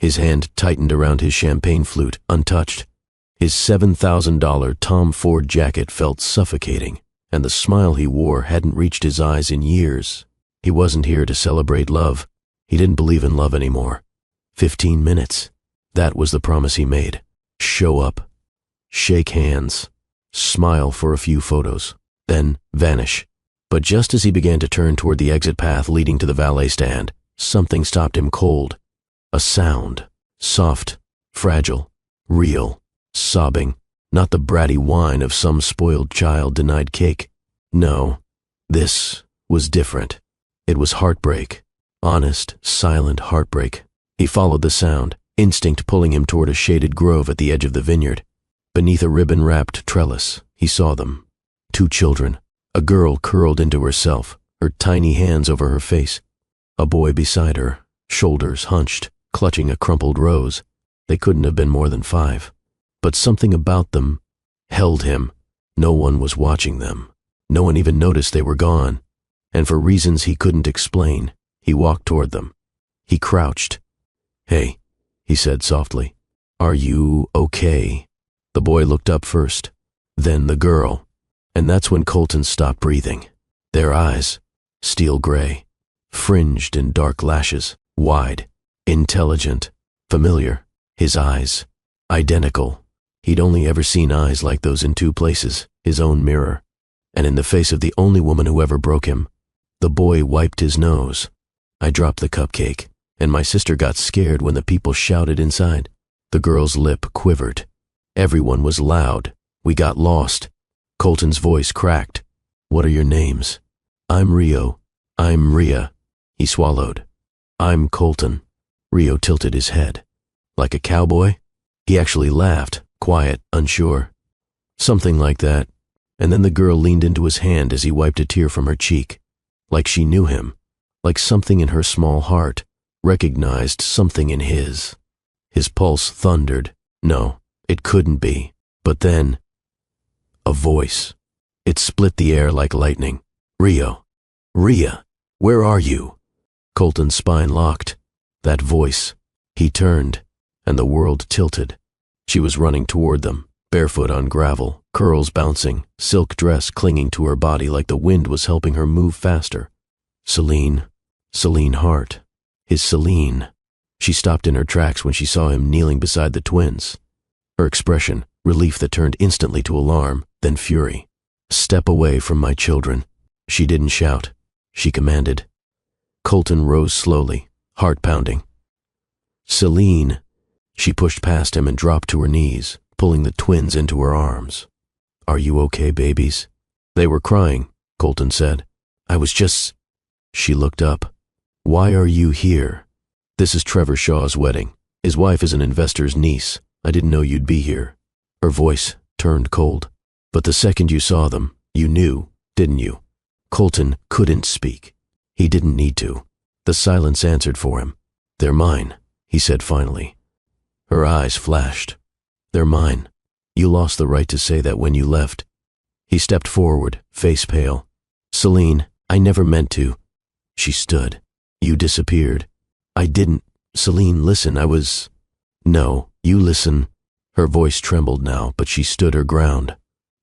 His hand tightened around his champagne flute, untouched. His $7,000 Tom Ford jacket felt suffocating, and the smile he wore hadn't reached his eyes in years. He wasn't here to celebrate love. He didn't believe in love anymore. 15 minutes. That was the promise he made. Show up. Shake hands. Smile for a few photos. Then vanish. But just as he began to turn toward the exit path leading to the valet stand, something stopped him cold. A sound. Soft, fragile, real, sobbing. Not the bratty whine of some spoiled child denied cake. No, this was different. It was heartbreak. Honest, silent heartbreak. He followed the sound, instinct pulling him toward a shaded grove at the edge of the vineyard. Beneath a ribbon-wrapped trellis, he saw them. 2 children. A girl curled into herself, her tiny hands over her face. A boy beside her, shoulders hunched, clutching a crumpled rose. They couldn't have been more than 5. But something about them held him. No one was watching them. No one even noticed they were gone. And for reasons he couldn't explain, he walked toward them. He crouched. "Hey," he said softly. "Are you okay?" The boy looked up first, then the girl. And that's when Colton stopped breathing. Their eyes, steel gray, fringed in dark lashes, wide, intelligent, familiar. His eyes, identical. He'd only ever seen eyes like those in 2 places, his own mirror, and in the face of the only woman who ever broke him. The boy wiped his nose. "I dropped the cupcake, and my sister got scared when the people shouted inside." The girl's lip quivered. Everyone was loud. "We got lost." Colton's voice cracked. "What are your names?" "I'm Rio. I'm Rhea." He swallowed. "I'm Colton." Rio tilted his head. "Like a cowboy?" He actually laughed, quiet, unsure. "Something like that." And then the girl leaned into his hand as he wiped a tear from her cheek. Like she knew him. Like something in her small heart recognized something in his. His pulse thundered. No, it couldn't be. But then, a voice. It split the air like lightning. "Rio. Rhea, where are you?" Colton's spine locked. That voice. He turned, and the world tilted. She was running toward them, barefoot on gravel, curls bouncing, silk dress clinging to her body like the wind was helping her move faster. Celine Hart. His Celine. She stopped in her tracks when she saw him kneeling beside the twins. Her expression, relief that turned instantly to alarm, then fury. "Step away from my children." She didn't shout. She commanded. Colton rose slowly, heart pounding. "Celine." She pushed past him and dropped to her knees, pulling the twins into her arms. "Are you okay, babies?" "They were crying," Colton said. "I was just—" She looked up. "Why are you here?" "This is Trevor Shaw's wedding. His wife is an investor's niece. I didn't know you'd be here." Her voice turned cold. "But the second you saw them, you knew, didn't you?" Colton couldn't speak. He didn't need to. The silence answered for him. "They're mine," he said finally. Her eyes flashed. "They're mine. You lost the right to say that when you left." He stepped forward, face pale. "Celine, I never meant to." She stood. "You disappeared." "I didn't. Celine, listen, I was—" "No, you listen." Her voice trembled now, but she stood her ground.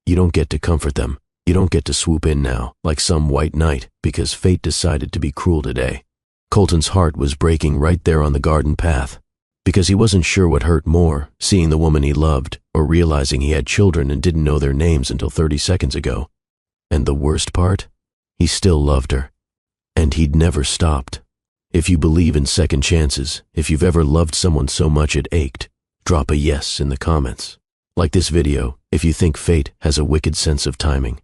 "You don't get to comfort them. You don't get to swoop in now, like some white knight, because fate decided to be cruel today." Colton's heart was breaking right there on the garden path, because he wasn't sure what hurt more, seeing the woman he loved, or realizing he had children and didn't know their names until 30 seconds ago. And the worst part? He still loved her. And he'd never stopped. If you believe in second chances, if you've ever loved someone so much it ached, drop a yes in the comments. Like this video, if you think fate has a wicked sense of timing.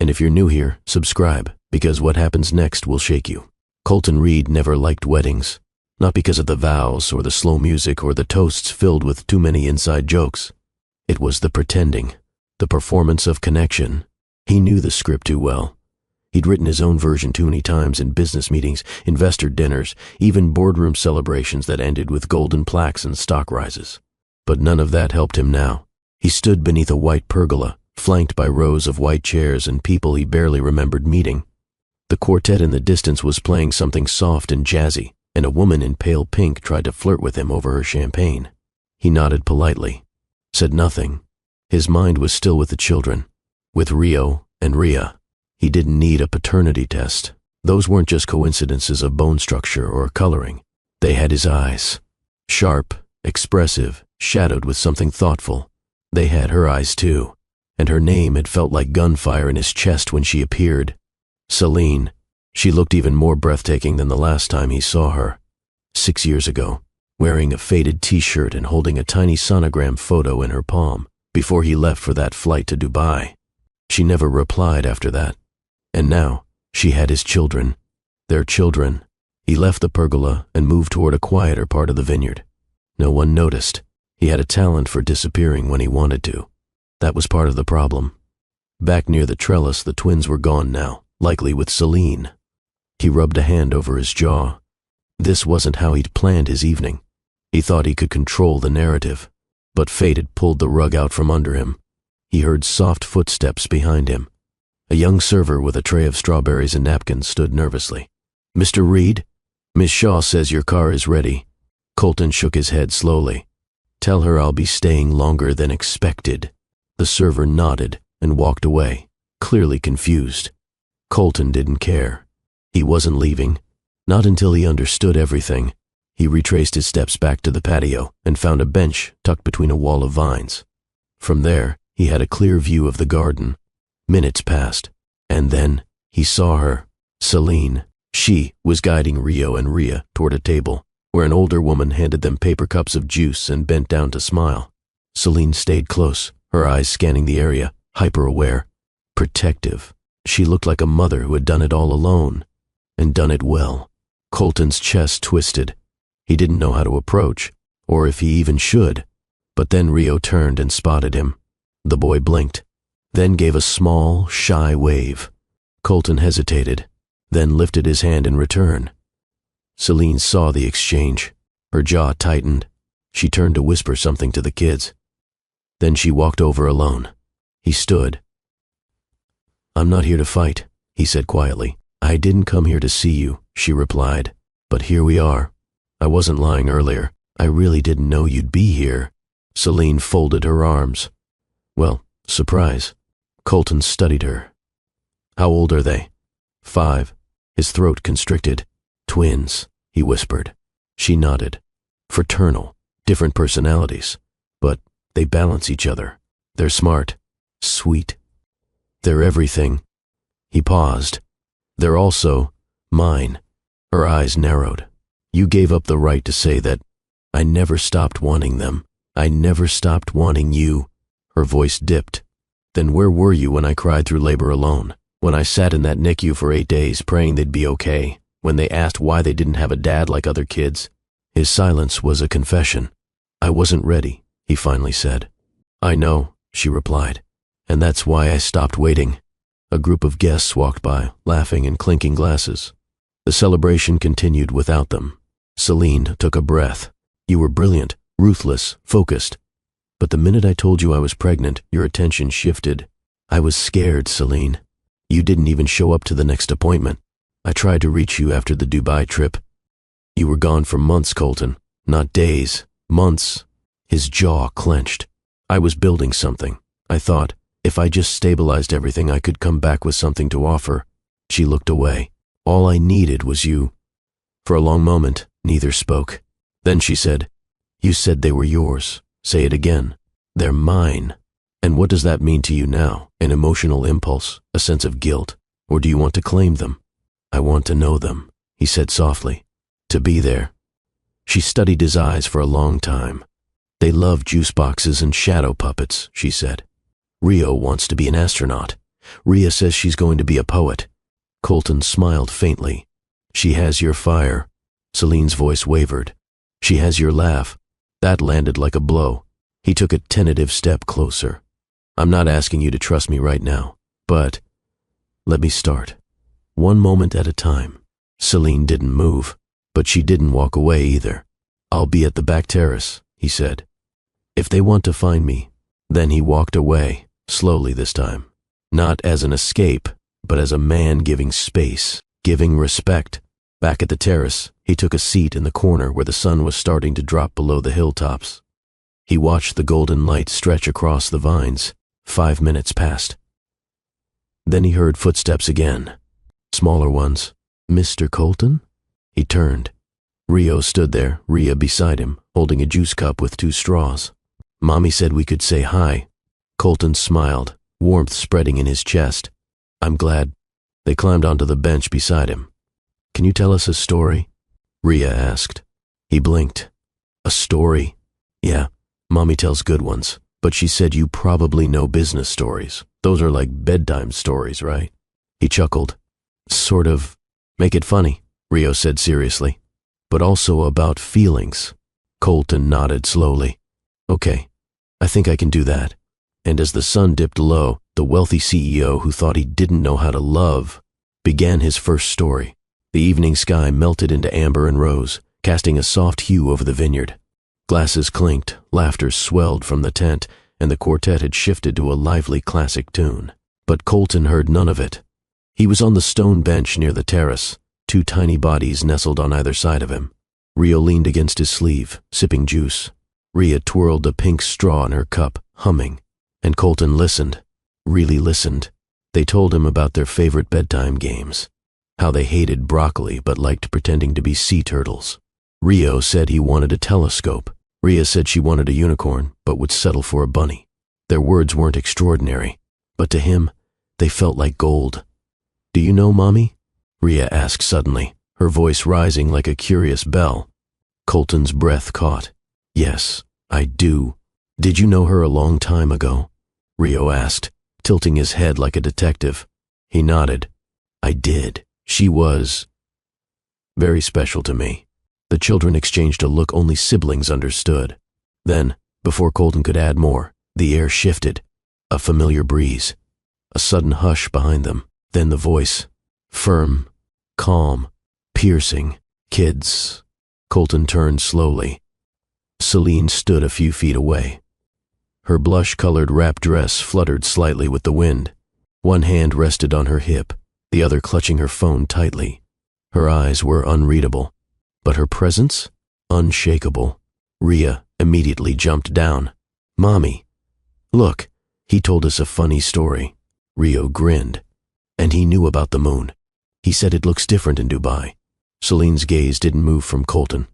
And if you're new here, subscribe, because what happens next will shake you. Colton Reed never liked weddings. Not because of the vows, or the slow music, or the toasts filled with too many inside jokes. It was the pretending, the performance of connection. He knew the script too well. He'd written his own version too many times in business meetings, investor dinners, even boardroom celebrations that ended with golden plaques and stock rises. But none of that helped him now. He stood beneath a white pergola, flanked by rows of white chairs and people he barely remembered meeting. The quartet in the distance was playing something soft and jazzy, and a woman in pale pink tried to flirt with him over her champagne. He nodded politely, said nothing. His mind was still with the children, with Rio and Rhea. He didn't need a paternity test. Those weren't just coincidences of bone structure or coloring. They had his eyes. Sharp, expressive, shadowed with something thoughtful. They had her eyes too, and her name had felt like gunfire in his chest when she appeared. Celine. She looked even more breathtaking than the last time he saw her. 6 years ago, wearing a faded t-shirt and holding a tiny sonogram photo in her palm before he left for that flight to Dubai. She never replied after that. And now, she had his children. Their children. He left the pergola and moved toward a quieter part of the vineyard. No one noticed. He had a talent for disappearing when he wanted to. That was part of the problem. Back near the trellis, the twins were gone now, likely with Celine. He rubbed a hand over his jaw. This wasn't how he'd planned his evening. He thought he could control the narrative, but fate had pulled the rug out from under him. He heard soft footsteps behind him. A young server with a tray of strawberries and napkins stood nervously. "Mr. Reed, Miss Shaw says your car is ready." Colton shook his head slowly. "Tell her I'll be staying longer than expected." The server nodded and walked away, clearly confused. Colton didn't care. He wasn't leaving, not until he understood everything. He retraced his steps back to the patio and found a bench tucked between a wall of vines. From there, he had a clear view of the garden. Minutes passed, and then he saw her, Celine. She was guiding Rio and Rhea toward a table, where an older woman handed them paper cups of juice and bent down to smile. Celine stayed close, her eyes scanning the area, hyper-aware, protective. She looked like a mother who had done it all alone, and done it well. Colton's chest twisted. He didn't know how to approach, or if he even should. But then Rio turned and spotted him. The boy blinked, then gave a small, shy wave. Colton hesitated, then lifted his hand in return. Celine saw the exchange. Her jaw tightened. She turned to whisper something to the kids. Then she walked over alone. He stood. "I'm not here to fight," he said quietly. "I didn't come here to see you," she replied. "But here we are. I wasn't lying earlier. I really didn't know you'd be here." Celine folded her arms. "Well, surprise." Colton studied her. "How old are they?" 5. His throat constricted. "Twins," he whispered. She nodded. "Fraternal, different personalities, but they balance each other. They're smart, sweet. They're everything." He paused. "They're also mine." Her eyes narrowed. "You gave up the right to say that. I never stopped wanting them. I never stopped wanting you." Her voice dipped. "Then where were you when I cried through labor alone? When I sat in that NICU for 8 days praying they'd be okay? When they asked why they didn't have a dad like other kids?" His silence was a confession. "I wasn't ready," he finally said. "I know," she replied. "And that's why I stopped waiting." A group of guests walked by, laughing and clinking glasses. The celebration continued without them. Celine took a breath. "You were brilliant, ruthless, focused. But the minute I told you I was pregnant, your attention shifted. I was scared, Celine. You didn't even show up to the next appointment. I tried to reach you after the Dubai trip. You were gone for months, Colton. Not days, months." His jaw clenched. "I was building something. I thought, if I just stabilized everything, I could come back with something to offer." She looked away. "All I needed was you." For a long moment, neither spoke. Then she said, "You said they were yours. Say it again." "They're mine." "And what does that mean to you now? An emotional impulse? A sense of guilt? Or do you want to claim them?" "I want to know them," he said softly. "To be there." She studied his eyes for a long time. "They love juice boxes and shadow puppets," she said. "Rio wants to be an astronaut. Rhea says she's going to be a poet." Colton smiled faintly. "She has your fire." Celine's voice wavered. "She has your laugh." That landed like a blow. He took a tentative step closer. "I'm not asking you to trust me right now, but let me start. One moment at a time." Celine didn't move, but she didn't walk away either. "I'll be at the back terrace," he said. "If they want to find me." Then he walked away, slowly this time. Not as an escape, but as a man giving space, giving respect. Back at the terrace, he took a seat in the corner where the sun was starting to drop below the hilltops. He watched the golden light stretch across the vines. 5 minutes passed. Then he heard footsteps again. Smaller ones. "Mr. Colton?" He turned. Rio stood there, Rhea beside him, holding a juice cup with 2 straws. "Mommy said we could say hi." Colton smiled, warmth spreading in his chest. "I'm glad." They climbed onto the bench beside him. "Can you tell us a story?" Rhea asked. He blinked. "A story? Yeah, Mommy tells good ones, but she said you probably know business stories. Those are like bedtime stories, right?" He chuckled. "Sort of. Make it funny," Rio said seriously. "But also about feelings." Colton nodded slowly. "Okay, I think I can do that." And as the sun dipped low, the wealthy CEO who thought he didn't know how to love began his first story. The evening sky melted into amber and rose, casting a soft hue over the vineyard. Glasses clinked, laughter swelled from the tent, and the quartet had shifted to a lively classic tune. But Colton heard none of it. He was on the stone bench near the terrace, 2 tiny bodies nestled on either side of him. Rio leaned against his sleeve, sipping juice. Rhea twirled a pink straw in her cup, humming. And Colton listened, really listened. They told him about their favorite bedtime games, how they hated broccoli but liked pretending to be sea turtles. Rio said he wanted a telescope. Rhea said she wanted a unicorn but would settle for a bunny. Their words weren't extraordinary, but to him, they felt like gold. "Do you know Mommy?" Rhea asked suddenly, her voice rising like a curious bell. Colton's breath caught. "Yes, I do." "Did you know her a long time ago?" Rio asked, tilting his head like a detective. He nodded. "I did. She was very special to me." The children exchanged a look only siblings understood. Then, before Colton could add more, the air shifted. A familiar breeze. A sudden hush behind them. Then the voice. Firm, calm, piercing. "Kids." Colton turned slowly. Celine stood a few feet away. Her blush-colored wrap dress fluttered slightly with the wind. One hand rested on her hip, the other clutching her phone tightly. Her eyes were unreadable, but her presence, unshakable. Rhea immediately jumped down. "Mommy, look, he told us a funny story." Rio grinned. "And he knew about the moon. He said it looks different in Dubai." Celine's gaze didn't move from Colton.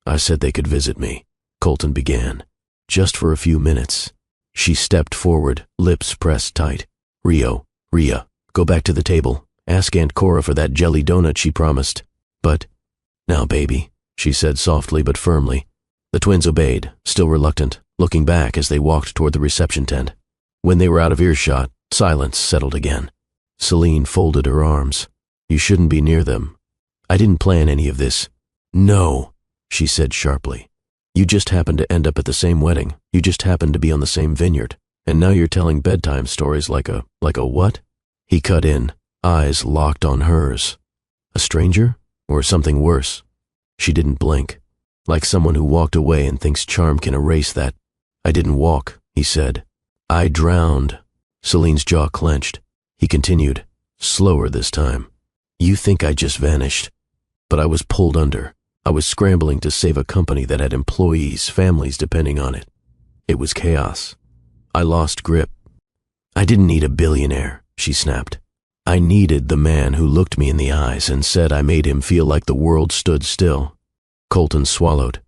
"I said they could visit me," Colton began. "Just for a few minutes." She stepped forward, lips pressed tight. Rhea, go back to the table. Ask Aunt Cora for that jelly donut she promised." "But..." "Now, baby," she said softly but firmly. The twins obeyed, still reluctant, looking back as they walked toward the reception tent. When they were out of earshot, silence settled again. Celine folded her arms. "You shouldn't be near them. I didn't plan any of this." "No," she said sharply. "You just happened to end up at the same wedding. You just happened to be on the same vineyard. And now you're telling bedtime stories like a what?" He cut in, eyes locked on hers. "A stranger? Or something worse?" She didn't blink. Like someone who walked away and thinks charm can erase that. "I didn't walk," he said. "I drowned." Celine's jaw clenched. He continued, slower this time. "You think I just vanished. But I was pulled under. I was scrambling to save a company that had employees, families depending on it. It was chaos. I lost grip. I didn't need a billionaire," she snapped. "I needed the man who looked me in the eyes and said I made him feel like the world stood still." Colton swallowed.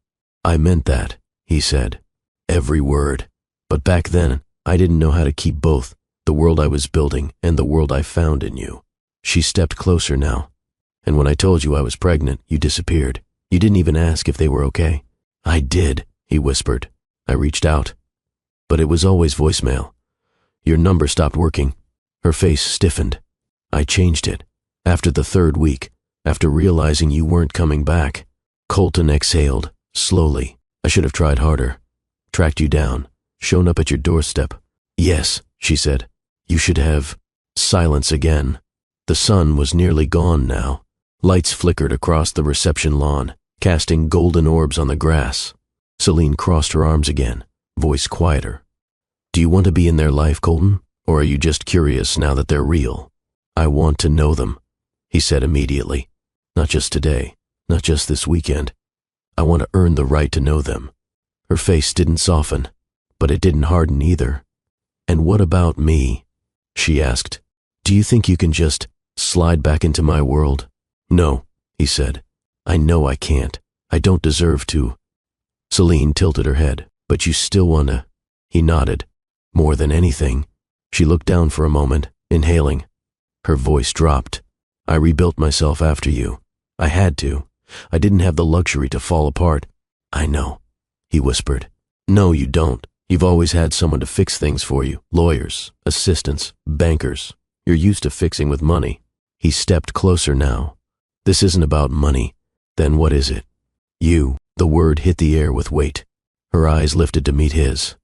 "I meant that," he said. "Every word. But back then, I didn't know how to keep both, the world I was building and the world I found in you." She stepped closer now. "And when I told you I was pregnant, you disappeared. You didn't even ask if they were okay." "I did," he whispered. "I reached out. But it was always voicemail. Your number stopped working." Her face stiffened. "I changed it. After the 3rd week, after realizing you weren't coming back." Colton exhaled, slowly. "I should have tried harder. Tracked you down. Shown up at your doorstep." "Yes," she said. "You should have..." Silence again. The sun was nearly gone now. Lights flickered across the reception lawn, casting golden orbs on the grass. Celine crossed her arms again, voice quieter. "Do you want to be in their life, Colton? Or are you just curious now that they're real?" "I want to know them," he said immediately. Not just today, not just this weekend. I want to earn the right to know them. Her face didn't soften, but it didn't harden either. And what about me? She asked. Do you think you can just slide back into my world? No, he said. I know I can't. I don't deserve to. Celine tilted her head. But you still wanna? He nodded. More than anything. She looked down for a moment, inhaling. Her voice dropped. I rebuilt myself after you. I had to. I didn't have the luxury to fall apart. I know, he whispered. No, you don't. You've always had someone to fix things for you. Lawyers, assistants, bankers. You're used to fixing with money. He stepped closer now. This isn't about money. Then what is it? You. The word hit the air with weight. Her eyes lifted to meet his.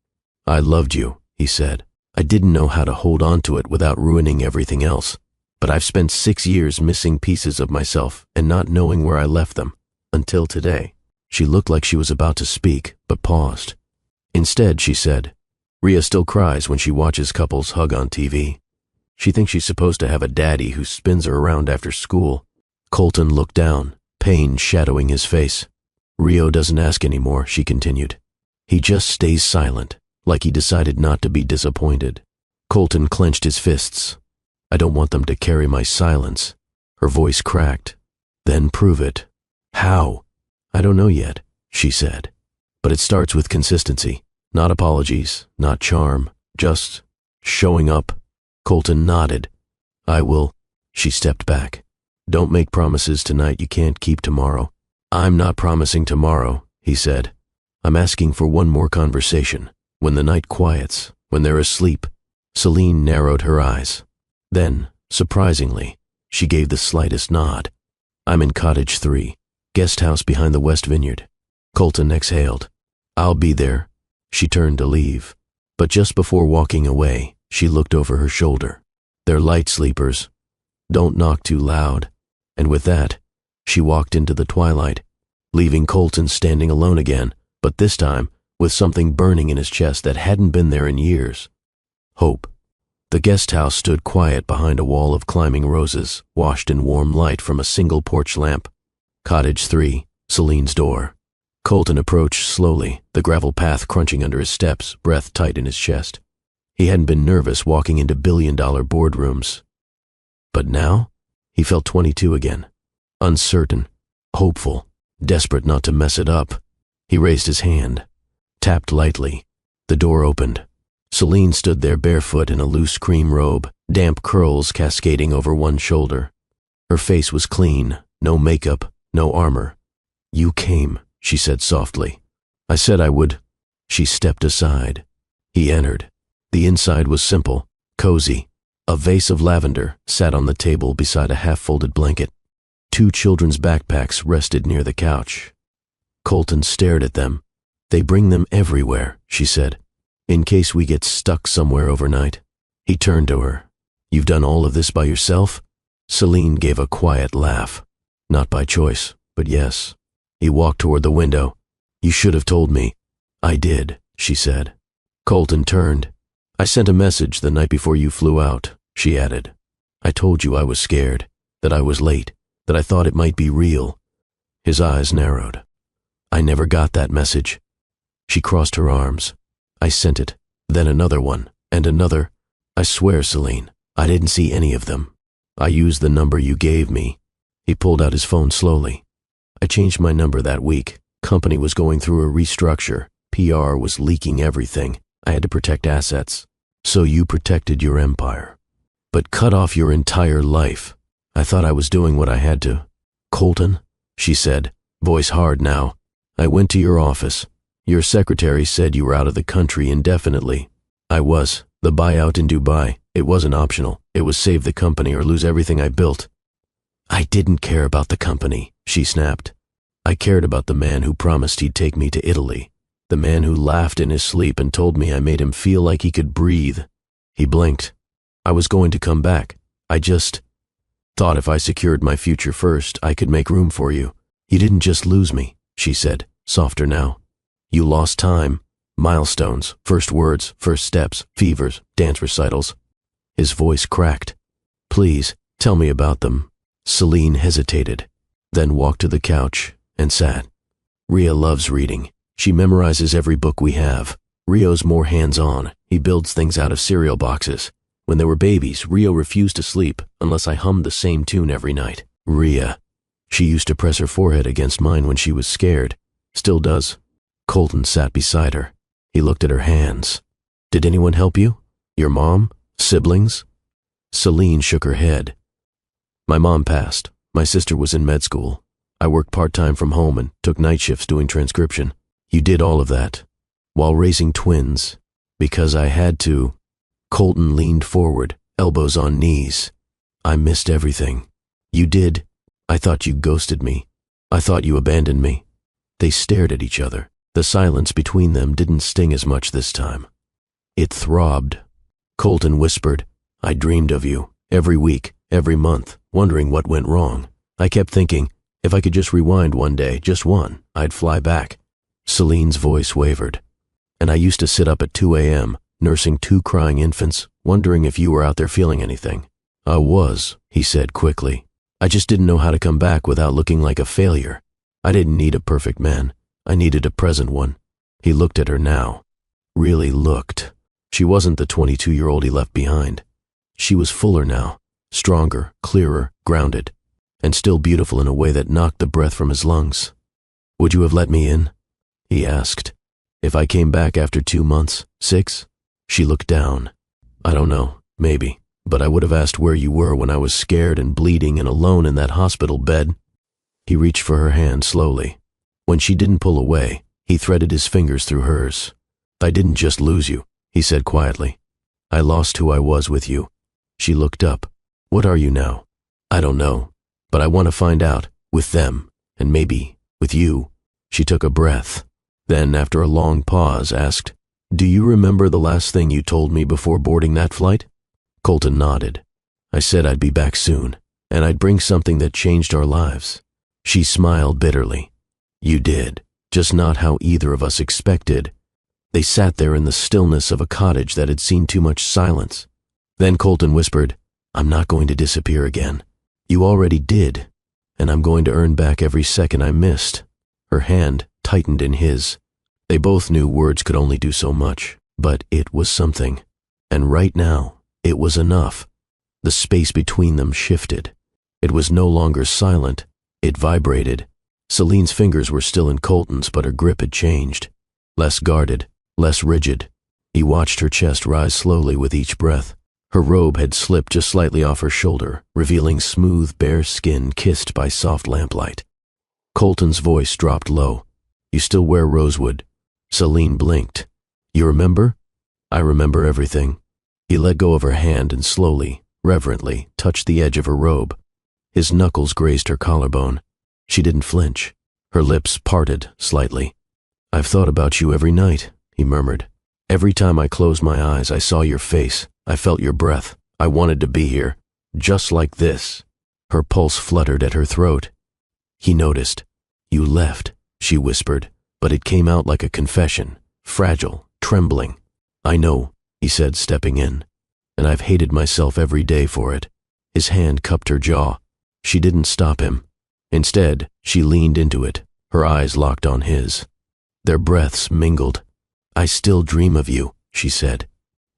I loved you, he said. I didn't know how to hold on to it without ruining everything else. But I've spent 6 years missing pieces of myself and not knowing where I left them. Until today. She looked like she was about to speak, but paused. Instead, she said, Rhea still cries when she watches couples hug on TV. She thinks she's supposed to have a daddy who spins her around after school. Colton looked down, pain shadowing his face. Rio doesn't ask anymore, she continued. He just stays silent, like he decided not to be disappointed. Colton clenched his fists. I don't want them to carry my silence. Her voice cracked. Then prove it. How? I don't know yet, she said. But it starts with consistency. Not apologies, not charm, just showing up. Colton nodded. I will. She stepped back. Don't make promises tonight you can't keep tomorrow. I'm not promising tomorrow, he said. I'm asking for one more conversation. When the night quiets, when they're asleep. Celine narrowed her eyes. Then, surprisingly, she gave the slightest nod. I'm in Cottage 3, guest house behind the West Vineyard. Colton exhaled. I'll be there. She turned to leave. But just before walking away, she looked over her shoulder. They're light sleepers. Don't knock too loud. And with that, she walked into the twilight, leaving Colton standing alone again, but this time with something burning in his chest that hadn't been there in years. Hope. The guest house stood quiet behind a wall of climbing roses, washed in warm light from a single porch lamp. Cottage 3, Celine's door. Colton approached slowly, the gravel path crunching under his steps, breath tight in his chest. He hadn't been nervous walking into billion-dollar boardrooms. But now, he felt 22 again. Uncertain, hopeful, desperate not to mess it up. He raised his hand, tapped lightly. The door opened. Celine stood there barefoot in a loose cream robe, damp curls cascading over one shoulder. Her face was clean, no makeup, no armor. You came, she said softly. I said I would. She stepped aside. He entered. The inside was simple, cozy. A vase of lavender sat on the table beside a half-folded blanket. 2 children's backpacks rested near the couch. Colton stared at them. They bring them everywhere, she said, in case we get stuck somewhere overnight. He turned to her. You've done all of this by yourself? Celine gave a quiet laugh. Not by choice, but yes. He walked toward the window. You should have told me. I did, she said. Colton turned. I sent a message the night before you flew out, she added. I told you I was scared, that I was late, that I thought it might be real. His eyes narrowed. I never got that message. She crossed her arms. I sent it, then another one, and another. I swear, Celine, I didn't see any of them. I used the number you gave me. He pulled out his phone slowly. I changed my number that week. Company was going through a restructure. PR was leaking everything. I had to protect assets. So you protected your empire. But cut off your entire life. I thought I was doing what I had to. Colton, she said, voice hard now. I went to your office. Your secretary said you were out of the country indefinitely. I was. The buyout in Dubai. It wasn't optional. It was save the company or lose everything I built. I didn't care about the company, she snapped. I cared about the man who promised he'd take me to Italy. The man who laughed in his sleep and told me I made him feel like he could breathe. He blinked. I was going to come back. I just thought if I secured my future first, I could make room for you. You didn't just lose me, she said, softer now. You lost time, milestones, first words, first steps, fevers, dance recitals. His voice cracked. Please, tell me about them. Celine hesitated. then walked to the couch and sat. Ria loves reading. She memorizes every book we have. Rio's more hands-on. He builds things out of cereal boxes. When they were babies, Rio refused to sleep unless I hummed the same tune every night. Ria. She used to press her forehead against mine when she was scared. Still does. Colton sat beside her. He looked at her hands. Did anyone help you? Your mom? Siblings? Celine shook her head. My mom passed. My sister was in med school. I worked part-time from home and took night shifts doing transcription. You did all of that, while raising twins, because I had to. Colton leaned forward, elbows on knees. I missed everything. You did. I thought you ghosted me. I thought you abandoned me. They stared at each other. The silence between them didn't sting as much this time. It throbbed. Colton whispered, I dreamed of you, every week, every month, wondering what went wrong. I kept thinking, if I could just rewind one day, just one, I'd fly back. Celine's voice wavered. And I used to sit up at 2 a.m., nursing 2 crying infants, wondering if you were out there feeling anything. I was, he said quickly. I just didn't know how to come back without looking like a failure. I didn't need a perfect man. I needed a present one. He looked at her now. Really looked. She wasn't the 22-year-old he left behind. She was fuller now, stronger, clearer, grounded, and still beautiful in a way that knocked the breath from his lungs. Would you have let me in? He asked. If I came back after 2 months, 6? She looked down. I don't know, maybe, but I would have asked where you were when I was scared and bleeding and alone in that hospital bed. He reached for her hand slowly. When she didn't pull away, he threaded his fingers through hers. I didn't just lose you, he said quietly. I lost who I was with you. She looked up. What are you now? I don't know, but I want to find out, with them, and maybe with you. She took a breath. Then, after a long pause, asked, Do you remember the last thing you told me before boarding that flight? Colton nodded. I said I'd be back soon, and I'd bring something that changed our lives. She smiled bitterly. You did, just not how either of us expected. They sat there in the stillness of a cottage that had seen too much silence. Then Colton whispered, I'm not going to disappear again. You already did, and I'm going to earn back every second I missed. Her hand tightened in his. They both knew words could only do so much, but it was something. And right now, it was enough. The space between them shifted. It was no longer silent. It vibrated. Celine's fingers were still in Colton's, but her grip had changed. Less guarded, less rigid. He watched her chest rise slowly with each breath. Her robe had slipped just slightly off her shoulder, revealing smooth, bare skin kissed by soft lamplight. Colton's voice dropped low. You still wear rosewood. Celine blinked. You remember? I remember everything. He let go of her hand and slowly, reverently, touched the edge of her robe. His knuckles grazed her collarbone. She didn't flinch. Her lips parted slightly. I've thought about you every night, he murmured. Every time I closed my eyes, I saw your face. I felt your breath. I wanted to be here. Just like this. Her pulse fluttered at her throat. He noticed. You left, she whispered, but it came out like a confession, fragile, trembling. I know, he said, stepping in, and I've hated myself every day for it. His hand cupped her jaw. She didn't stop him. Instead, she leaned into it, her eyes locked on his. Their breaths mingled. I still dream of you, she said.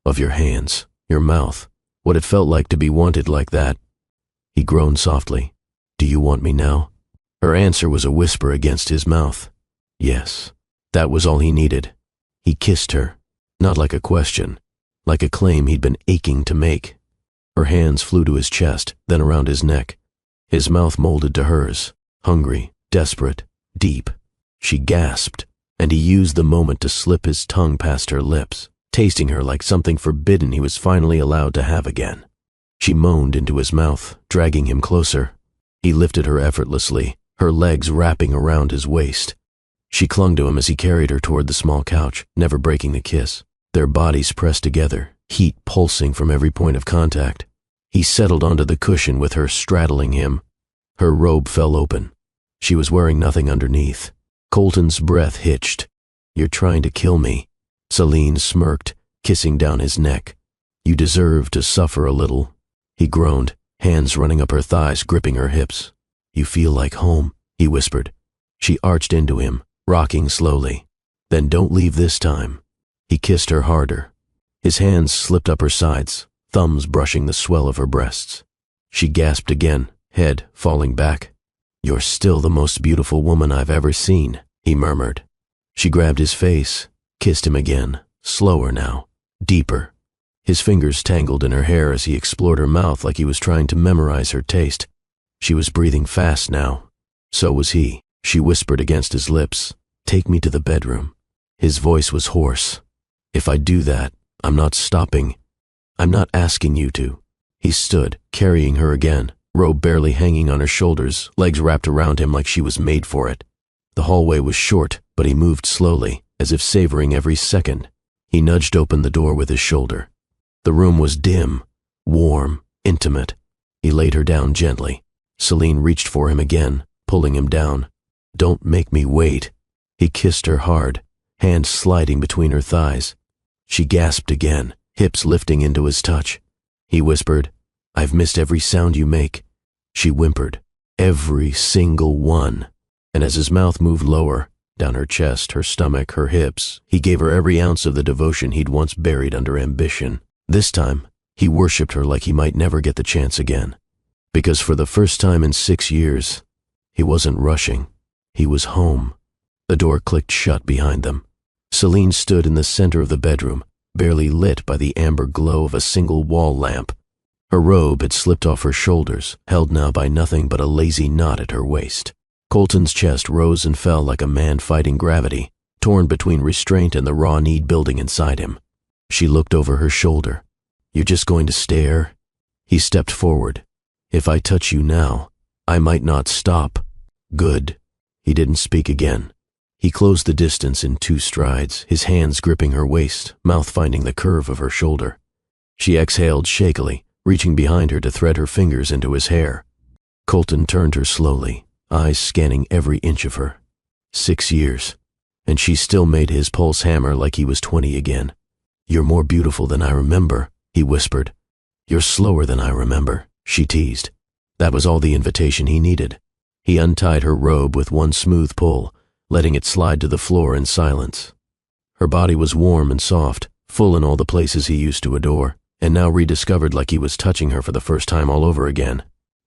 Of your hands, your mouth, what it felt like to be wanted like that. He groaned softly. Do you want me now? Her answer was a whisper against his mouth. Yes. That was all he needed. He kissed her, not like a question, like a claim he'd been aching to make. Her hands flew to his chest, then around his neck. His mouth molded to hers, hungry, desperate, deep. She gasped, and he used the moment to slip his tongue past her lips, tasting her like something forbidden he was finally allowed to have again. She moaned into his mouth, dragging him closer. He lifted her effortlessly, her legs wrapping around his waist. She clung to him as he carried her toward the small couch, never breaking the kiss. Their bodies pressed together, heat pulsing from every point of contact. He settled onto the cushion with her straddling him. Her robe fell open. She was wearing nothing underneath. Colton's breath hitched. You're trying to kill me. Celine smirked, kissing down his neck. You deserve to suffer a little. He groaned, hands running up her thighs, gripping her hips. You feel like home, he whispered. She arched into him, rocking slowly. Then don't leave this time. He kissed her harder. His hands slipped up her sides, thumbs brushing the swell of her breasts. She gasped again, head falling back. You're still the most beautiful woman I've ever seen, he murmured. She grabbed his face, kissed him again, slower now, deeper. His fingers tangled in her hair as he explored her mouth like he was trying to memorize her taste. She was breathing fast now. So was he. She whispered against his lips, "Take me to the bedroom." His voice was hoarse. "If I do that, I'm not stopping. I'm not asking you to." He stood, carrying her again, robe barely hanging on her shoulders, legs wrapped around him like she was made for it. The hallway was short, but he moved slowly, as if savoring every second. He nudged open the door with his shoulder. The room was dim, warm, intimate. He laid her down gently. Celine reached for him again, pulling him down. "Don't make me wait." He kissed her hard, hands sliding between her thighs. She gasped again, hips lifting into his touch. He whispered, "I've missed every sound you make." She whimpered, "Every single one." And as his mouth moved lower, down her chest, her stomach, her hips, he gave her every ounce of the devotion he'd once buried under ambition. This time, he worshipped her like he might never get the chance again. Because for the first time in 6 years, he wasn't rushing. He was home. The door clicked shut behind them. Celine stood in the center of the bedroom, barely lit by the amber glow of a single wall lamp. Her robe had slipped off her shoulders, held now by nothing but a lazy knot at her waist. Colton's chest rose and fell like a man fighting gravity, torn between restraint and the raw need building inside him. She looked over her shoulder. "You're just going to stare?" He stepped forward. "If I touch you now, I might not stop." "Good." He didn't speak again. He closed the distance in 2 strides, his hands gripping her waist, mouth finding the curve of her shoulder. She exhaled shakily, reaching behind her to thread her fingers into his hair. Colton turned her slowly, eyes scanning every inch of her. 6 years, and she still made his pulse hammer like he was 20 again. "You're more beautiful than I remember," he whispered. "You're slower than I remember," she teased. That was all the invitation he needed. He untied her robe with one smooth pull, letting it slide to the floor in silence. Her body was warm and soft, full in all the places he used to adore, and now rediscovered like he was touching her for the first time all over again.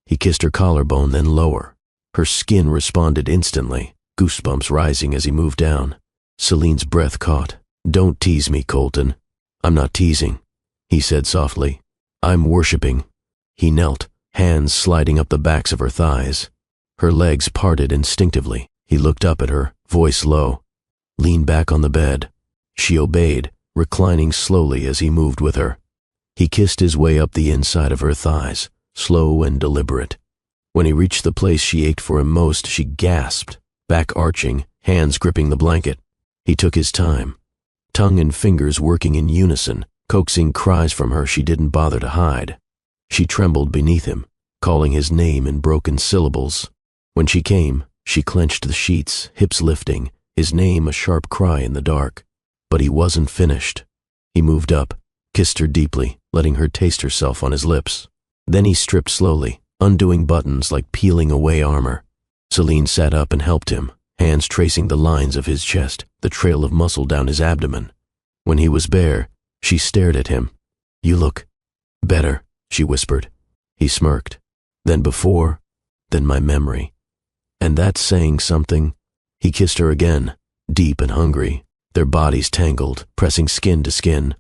He kissed her collarbone, then lower. Her skin responded instantly, goosebumps rising as he moved down. Celine's breath caught. "Don't tease me, Colton." "I'm not teasing," he said softly. "I'm worshipping." He knelt, hands sliding up the backs of her thighs. Her legs parted instinctively. He looked up at her, voice low. "Lean back on the bed." She obeyed, reclining slowly as he moved with her. He kissed his way up the inside of her thighs, slow and deliberate. When he reached the place she ached for him most, she gasped, back arching, hands gripping the blanket. He took his time, tongue and fingers working in unison, coaxing cries from her she didn't bother to hide. She trembled beneath him, calling his name in broken syllables. When she came, she clenched the sheets, hips lifting, his name a sharp cry in the dark. But he wasn't finished. He moved up, kissed her deeply, letting her taste herself on his lips. Then he stripped slowly, undoing buttons like peeling away armor. Celine sat up and helped him, hands tracing the lines of his chest, the trail of muscle down his abdomen. When he was bare, she stared at him. "You look better," she whispered. He smirked. "Than before, than my memory." And that's saying something. He kissed her again, deep and hungry, their bodies tangled, pressing skin to skin.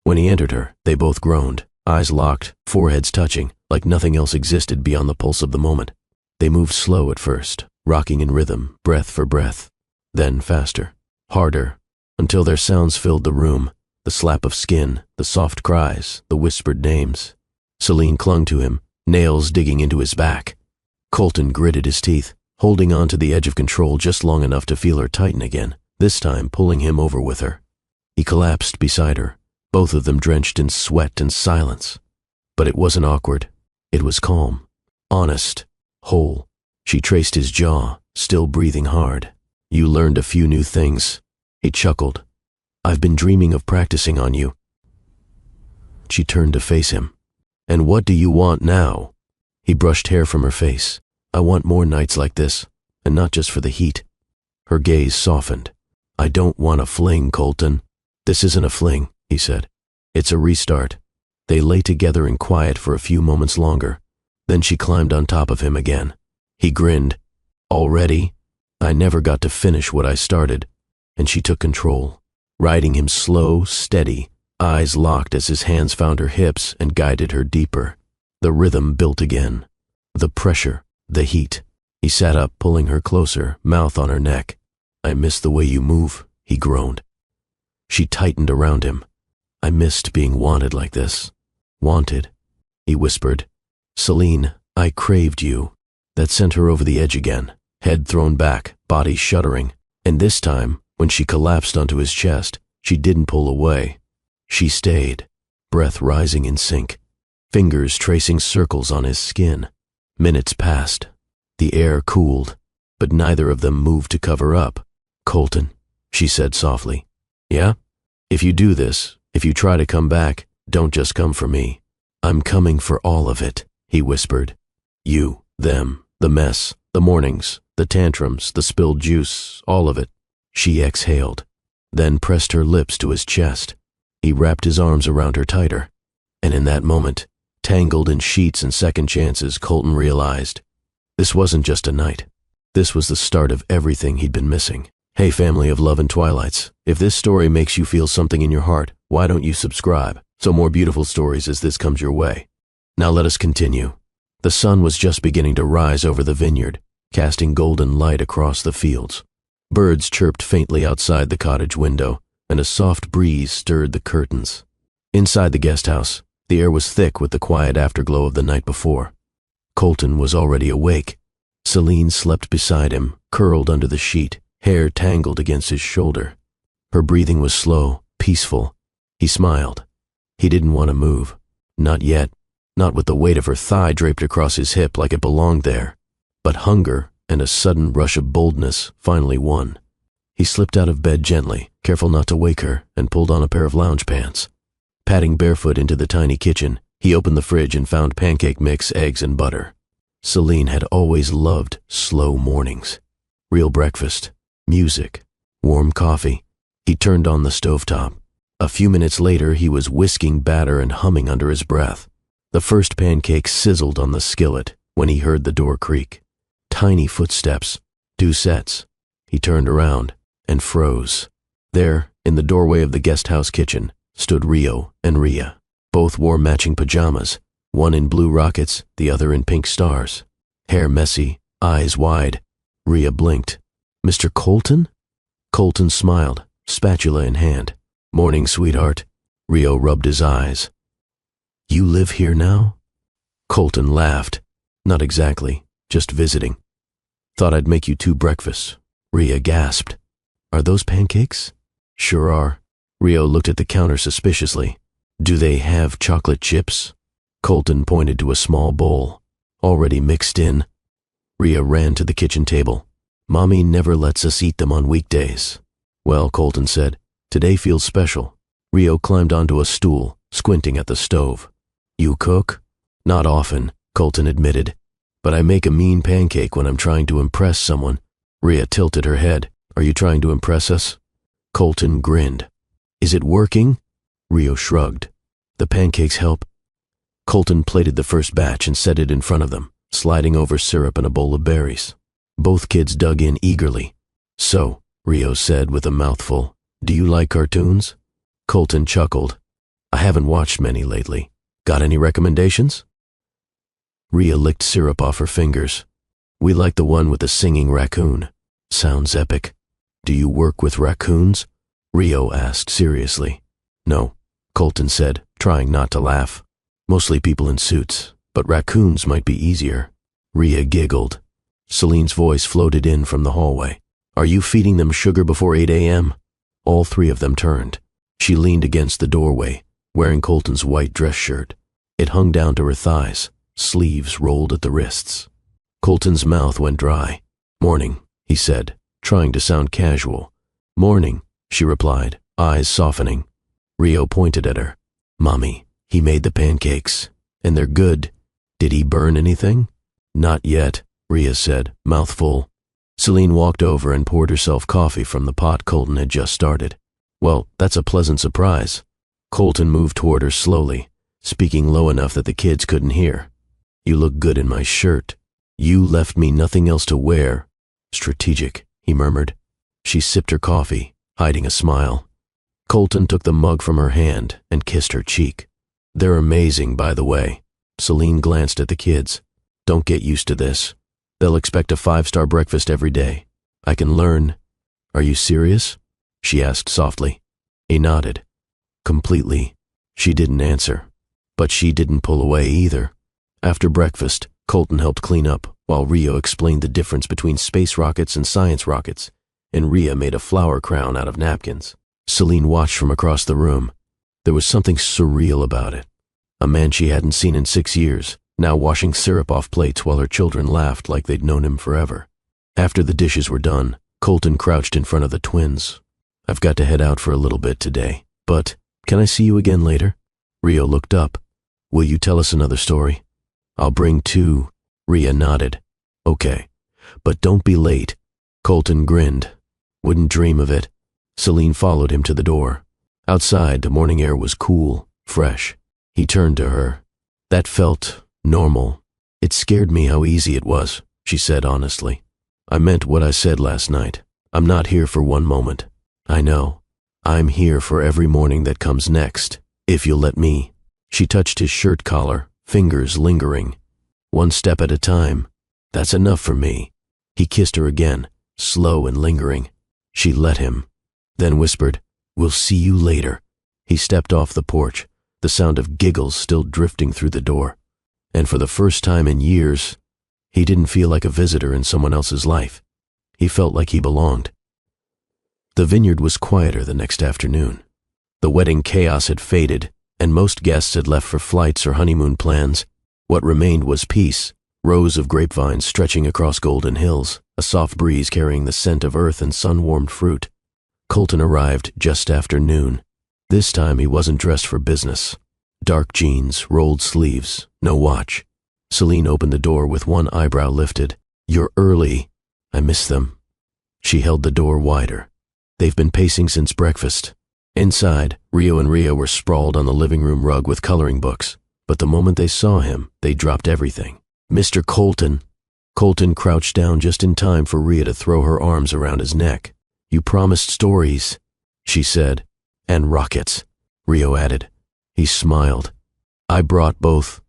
When he entered her, they both groaned, eyes locked, foreheads touching, like nothing else existed beyond the pulse of the moment. They moved slow at first, rocking in rhythm, breath for breath, then faster, harder, until their sounds filled the room, the slap of skin, the soft cries, the whispered names. Celine clung to him, nails digging into his back. Colton gritted his teeth, holding on to the edge of control just long enough to feel her tighten again, this time pulling him over with her. He collapsed beside her, both of them drenched in sweat and silence. But it wasn't awkward. It was calm, honest, whole. She traced his jaw, still breathing hard. "You learned a few new things." He chuckled. "I've been dreaming of practicing on you." She turned to face him. "And what do you want now?" He brushed hair from her face. I want more nights like this, and not just for the heat. Her gaze softened. I don't want a fling, Colton. This isn't a fling, he said. It's a restart. They lay together in quiet for a few moments longer. Then she climbed on top of him again. He grinned. Already? I never got to finish what I started. And she took control, riding him slow, steady, eyes locked as his hands found her hips and guided her deeper. The rhythm built again. The pressure, the heat. He sat up, pulling her closer, mouth on her neck. I miss the way you move, he groaned. She tightened around him. I missed being wanted like this. Wanted, he whispered. Celine, I craved you. That sent her over the edge again, head thrown back, body shuddering. And this time, when she collapsed onto his chest, she didn't pull away. She stayed, breath rising in sync, fingers tracing circles on his skin. Minutes passed. The air cooled, but neither of them moved to cover up. Colton, she said softly. Yeah? If you do this, if you try to come back, don't just come for me. I'm coming for all of it, he whispered. You, them, the mess, the mornings, the tantrums, the spilled juice, all of it. She exhaled, then pressed her lips to his chest. He wrapped his arms around her tighter. And in that moment, tangled in sheets and second chances, Colton realized this wasn't just a night. This was the start of everything he'd been missing. Hey, family of love and twilights, if this story makes you feel something in your heart, why don't you subscribe so more beautiful stories as this comes your way? Now let us continue. The sun was just beginning to rise over the vineyard, casting golden light across the fields. Birds chirped faintly outside the cottage window, and a soft breeze stirred the curtains. Inside the guest house, the air was thick with the quiet afterglow of the night before. Colton was already awake. Celine slept beside him, curled under the sheet, hair tangled against his shoulder. Her breathing was slow, peaceful. He smiled. He didn't want to move. Not yet. Not with the weight of her thigh draped across his hip like it belonged there. But hunger and a sudden rush of boldness finally won. He slipped out of bed gently, careful not to wake her, and pulled on a pair of lounge pants. Padding barefoot into the tiny kitchen, he opened the fridge and found pancake mix, eggs, and butter. Celine had always loved slow mornings. Real breakfast, music, warm coffee. He turned on the stovetop. A few minutes later, he was whisking batter and humming under his breath. The first pancake sizzled on the skillet when he heard the door creak. Tiny footsteps, 2 sets. He turned around and froze. There, in the doorway of the guest house kitchen, stood Rio and Ria. Both wore matching pajamas, one in blue rockets, the other in pink stars. Hair messy, eyes wide. Ria blinked. Mr. Colton? Colton smiled, spatula in hand. Morning, sweetheart. Rio rubbed his eyes. You live here now? Colton laughed. Not exactly, just visiting. Thought I'd make you 2 breakfasts. Ria gasped. Are those pancakes? Sure are. Rio looked at the counter suspiciously. Do they have chocolate chips? Colton pointed to a small bowl, already mixed in. Ria ran to the kitchen table. Mommy never lets us eat them on weekdays. Well, Colton said, today feels special. Rio climbed onto a stool, squinting at the stove. You cook? Not often, Colton admitted. But I make a mean pancake when I'm trying to impress someone. Ria tilted her head. Are you trying to impress us? Colton grinned. Is it working? Rio shrugged. The pancakes help. Colton plated the first batch and set it in front of them, sliding over syrup and a bowl of berries. Both kids dug in eagerly. So, Rio said with a mouthful, do you like cartoons? Colton chuckled. I haven't watched many lately. Got any recommendations? Ria licked syrup off her fingers. We like the one with the singing raccoon. Sounds epic. Do you work with raccoons? Rio asked seriously. No, Colton said, trying not to laugh. Mostly people in suits, but raccoons might be easier. Ria giggled. Celine's voice floated in from the hallway. Are you feeding them sugar before 8 a.m.? All 3 of them turned. She leaned against the doorway, wearing Colton's white dress shirt. It hung down to her thighs, sleeves rolled at the wrists. Colton's mouth went dry. Morning, he said, trying to sound casual. Morning, she replied, eyes softening. Rio pointed at her. Mommy, he made the pancakes, and they're good. Did he burn anything? Not yet. Rhea said, mouth full. Celine walked over and poured herself coffee from the pot Colton had just started. Well, that's a pleasant surprise. Colton moved toward her slowly, speaking low enough that the kids couldn't hear. You look good in my shirt. You left me nothing else to wear. Strategic, he murmured. She sipped her coffee, hiding a smile. Colton took the mug from her hand and kissed her cheek. They're amazing, by the way. Celine glanced at the kids. Don't get used to this. They'll expect a 5-star breakfast every day. I can learn. Are you serious? She asked softly. He nodded. Completely. She didn't answer. But she didn't pull away either. After breakfast, Colton helped clean up, while Rio explained the difference between space rockets and science rockets, and Rhea made a flower crown out of napkins. Celine watched from across the room. There was something surreal about it. A man she hadn't seen in 6 years, now washing syrup off plates while her children laughed like they'd known him forever. After the dishes were done, Colton crouched in front of the twins. I've got to head out for a little bit today, but can I see you again later? Rio looked up. Will you tell us another story? I'll bring 2. Rhea nodded. Okay, but don't be late. Colton grinned. Wouldn't dream of it. Celine followed him to the door. Outside, the morning air was cool, fresh. He turned to her. That felt normal. It scared me how easy it was, she said honestly. I meant what I said last night. I'm not here for one moment. I know. I'm here for every morning that comes next, if you'll let me. She touched his shirt collar, fingers lingering. One step at a time. That's enough for me. He kissed her again, slow and lingering. She let him, then whispered, We'll see you later. He stepped off the porch, the sound of giggles still drifting through the door. And for the first time in years, he didn't feel like a visitor in someone else's life. He felt like he belonged. The vineyard was quieter the next afternoon. The wedding chaos had faded, and most guests had left for flights or honeymoon plans. What remained was peace, rows of grapevines stretching across golden hills, a soft breeze carrying the scent of earth and sun-warmed fruit. Colton arrived just after noon. This time he wasn't dressed for business. Dark jeans, rolled sleeves, no watch. Celine opened the door with one eyebrow lifted. You're early. I miss them. She held the door wider. They've been pacing since breakfast. Inside, Rio and Rhea were sprawled on the living room rug with coloring books. But the moment they saw him, they dropped everything. Mr. Colton. Colton crouched down just in time for Rhea to throw her arms around his neck. You promised stories, she said. And rockets, Rio added. He smiled. I brought both.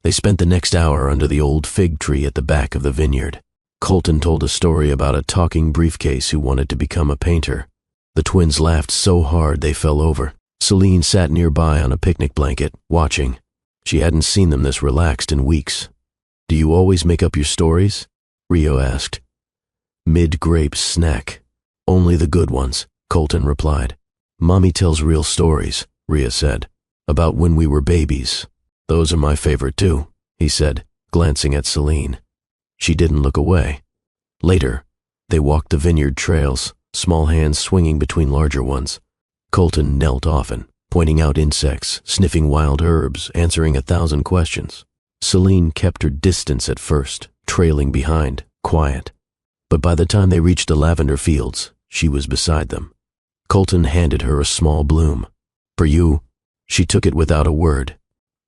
They spent the next hour under the old fig tree at the back of the vineyard. Colton told a story about a talking briefcase who wanted to become a painter. The twins laughed so hard they fell over. Celine sat nearby on a picnic blanket, watching. She hadn't seen them this relaxed in weeks. Do you always make up your stories? Rio asked. Mid-grape snack. Only the good ones, Colton replied. Mommy tells real stories, Rhea said, about when we were babies. Those are my favorite too, he said, glancing at Celine. She didn't look away. Later, they walked the vineyard trails, small hands swinging between larger ones. Colton knelt often, pointing out insects, sniffing wild herbs, answering 1,000 questions. Celine kept her distance at first, trailing behind, quiet. But by the time they reached the lavender fields, she was beside them. Colton handed her a small bloom. For you. She took it without a word.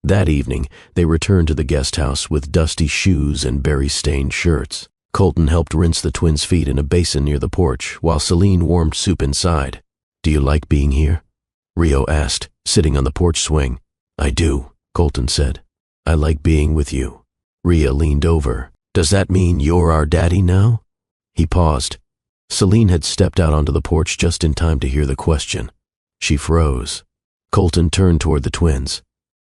That evening, they returned to the guest house with dusty shoes and berry-stained shirts. Colton helped rinse the twins' feet in a basin near the porch, while Celine warmed soup inside. Do you like being here? Rio asked, sitting on the porch swing. I do, Colton said. I like being with you. Rhea leaned over. Does that mean you're our daddy now? He paused. Celine had stepped out onto the porch just in time to hear the question. She froze. Colton turned toward the twins.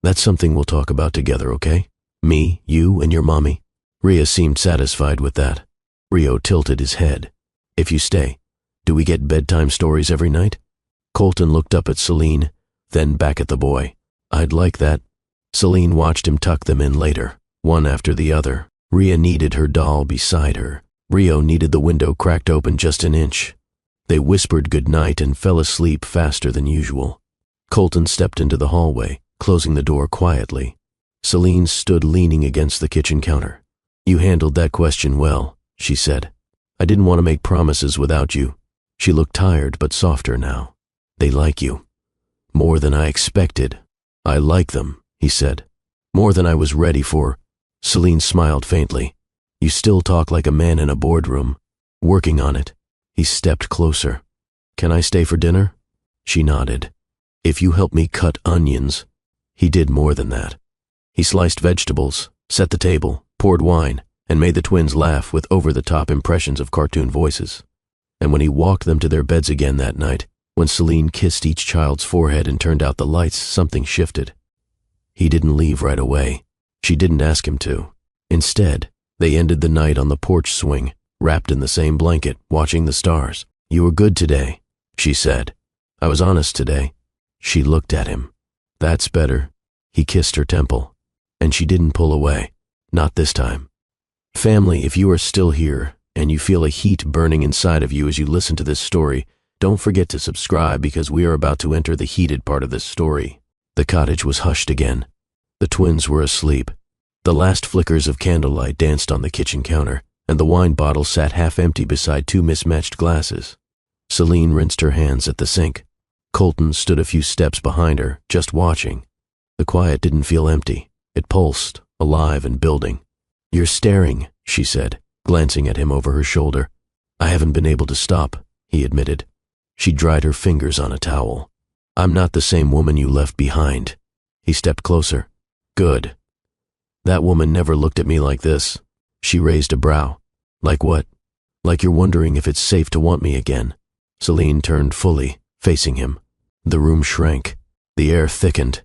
That's something we'll talk about together, okay? Me, you, and your mommy. Rhea seemed satisfied with that. Rio tilted his head. If you stay, do we get bedtime stories every night? Colton looked up at Celine, then back at the boy. I'd like that. Celine watched him tuck them in later, one after the other. Rhea needed her doll beside her. Rio needed the window cracked open just an inch. They whispered goodnight and fell asleep faster than usual. Colton stepped into the hallway, closing the door quietly. Celine stood leaning against the kitchen counter. You handled that question well, she said. I didn't want to make promises without you. She looked tired but softer now. They like you. More than I expected. I like them, he said. More than I was ready for. Celine smiled faintly. You still talk like a man in a boardroom. Working on it. He stepped closer. Can I stay for dinner? She nodded. If you help me cut onions. He did more than that. He sliced vegetables, set the table, poured wine, and made the twins laugh with over-the-top impressions of cartoon voices. And when he walked them to their beds again that night, when Celine kissed each child's forehead and turned out the lights, something shifted. He didn't leave right away. She didn't ask him to. Instead, they ended the night on the porch swing, wrapped in the same blanket, watching the stars. You were good today, she said. I was honest today. She looked at him. That's better. He kissed her temple. And she didn't pull away. Not this time. Family, if you are still here, and you feel a heat burning inside of you as you listen to this story, don't forget to subscribe because we are about to enter the heated part of this story. The cottage was hushed again. The twins were asleep. The last flickers of candlelight danced on the kitchen counter, and the wine bottle sat half empty beside two mismatched glasses. Celine rinsed her hands at the sink. Colton stood a few steps behind her, just watching. The quiet didn't feel empty. It pulsed, alive and building. You're staring, she said, glancing at him over her shoulder. I haven't been able to stop, he admitted. She dried her fingers on a towel. I'm not the same woman you left behind. He stepped closer. Good. That woman never looked at me like this. She raised a brow. Like what? Like you're wondering if it's safe to want me again. Celine turned fully, facing him. The room shrank. The air thickened.